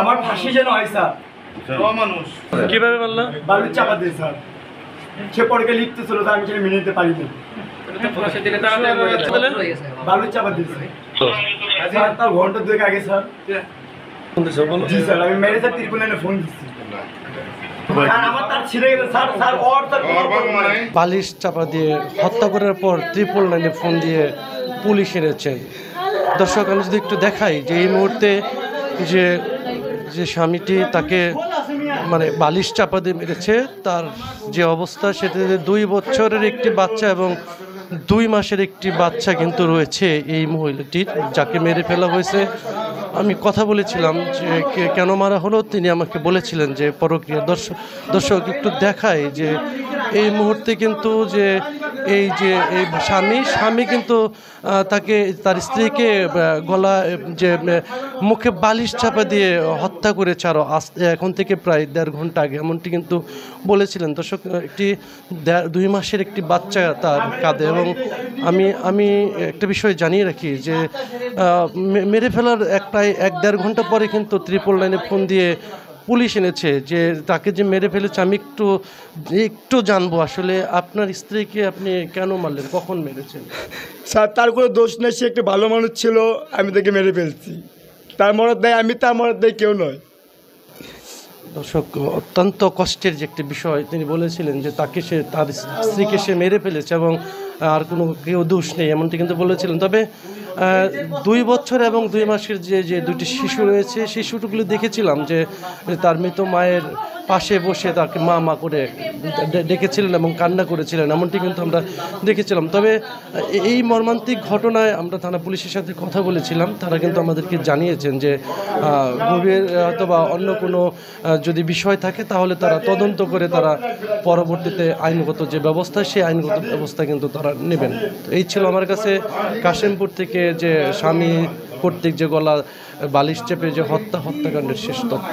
আমার ফাঁসি যেন হয় স্যার। মানুষ কিভাবে বললো? বালুর চাপা দিয়ে স্যার। সে পরকে লিখতে ছিল স্যার, আমি সেটা মেনে নিতে পারিনি। বালুর চাপা দিয়েছে স্যার, তার ঘন্টা দুয়েক আগে স্যার। জি স্যার, আমি মেরে স্যার ত্রিপুল লাইনে ফোন দিচ্ছি। আমার তার ছিঁড়ে গেছে স্যার। স্যার ওর তার বালিশ চাপা দিয়ে হত্যা করার পর ট্রিপল লাইনে ফোন দিয়ে পুলিশ এনেছেন। দর্শক, আমি যদি একটু দেখাই যে এই মুহূর্তে যে যে স্বামীটি তাকে মানে বালিশ চাপা দিয়ে মেরেছে, তার যে অবস্থা সেটাতে 2 বছরের একটি বাচ্চা এবং 2 মাসের একটি বাচ্চা কিন্তু রয়েছে এই মহিলাটির, যাকে মেরে ফেলা হয়েছে। আমি কথা বলেছিলাম যে কেন মারা হলো, তিনি আমাকে বলেছিলেন যে পরক্রিয়া। দর্শক একটু দেখায় যে এই মুহূর্তে কিন্তু যে এই স্বামী কিন্তু তাকে তার স্ত্রীকে গলা যে মুখে বালিশ চাপা দিয়ে হত্যা করেছে আরও এখন থেকে প্রায় 1.5 ঘন্টা আগে, এমনটি কিন্তু বলেছিলেন। দর্শক, একটি 2 মাসের একটি বাচ্চা তার কাঁধে। এবং আমি একটা বিষয় জানিয়ে রাখি যে মেরে ফেলার প্রায় 1.5 ঘন্টা পরে কিন্তু ট্রিপল লাইনে ফোন দিয়ে পুলিশ এনেছে যে তাকে যে মেরে ফেলেছে। আমি একটু জানবো আসলে আপনার স্ত্রীকে আপনি কেন মারলেন, কখন মেরেছেন? স্যার, তার কোনো দোষ নেই, সে একটি ভালো মানুষ ছিল, আমি তাকে মেরে ফেলছি। তার মরদ দেয় আমি, তার মরদ দেয় কেউ নয়। দর্শক, অত্যন্ত কষ্টের যে একটি বিষয়, তিনি বলেছিলেন যে তার স্ত্রীকে সে মেরে ফেলেছে এবং আর কোনো কেউ দোষ নেই, এমনটি কিন্তু বলেছিলেন। তবে 2 বছর এবং 2 মাসের যে 2টি শিশু রয়েছে, শিশুগুলো দেখেছিলাম যে তার মৃত মায়ের পাশে বসে তাকে মা মা করে ডেকেছিলেন এবং কান্না করেছিলেন, এমনটি কিন্তু আমরা দেখেছিলাম। তবে এই মর্মান্তিক ঘটনায় আমরা থানা পুলিশের সাথে কথা বলেছিলাম। তারা কিন্তু আমাদেরকে জানিয়েছেন যে গভীর অথবা অন্য কোনো যদি বিষয় থাকে তাহলে তারা তদন্ত করে তারা পরবর্তীতে আইনগত যে ব্যবস্থা, সেই আইনগত ব্যবস্থা কিন্তু তারা নেবেন। এই ছিল আমার কাছে কাশিমপুর থেকে যে স্বামী কর্তৃক যে গলা বালিশ চেপে যে হত্যাকাণ্ডের শেষ তথ্য।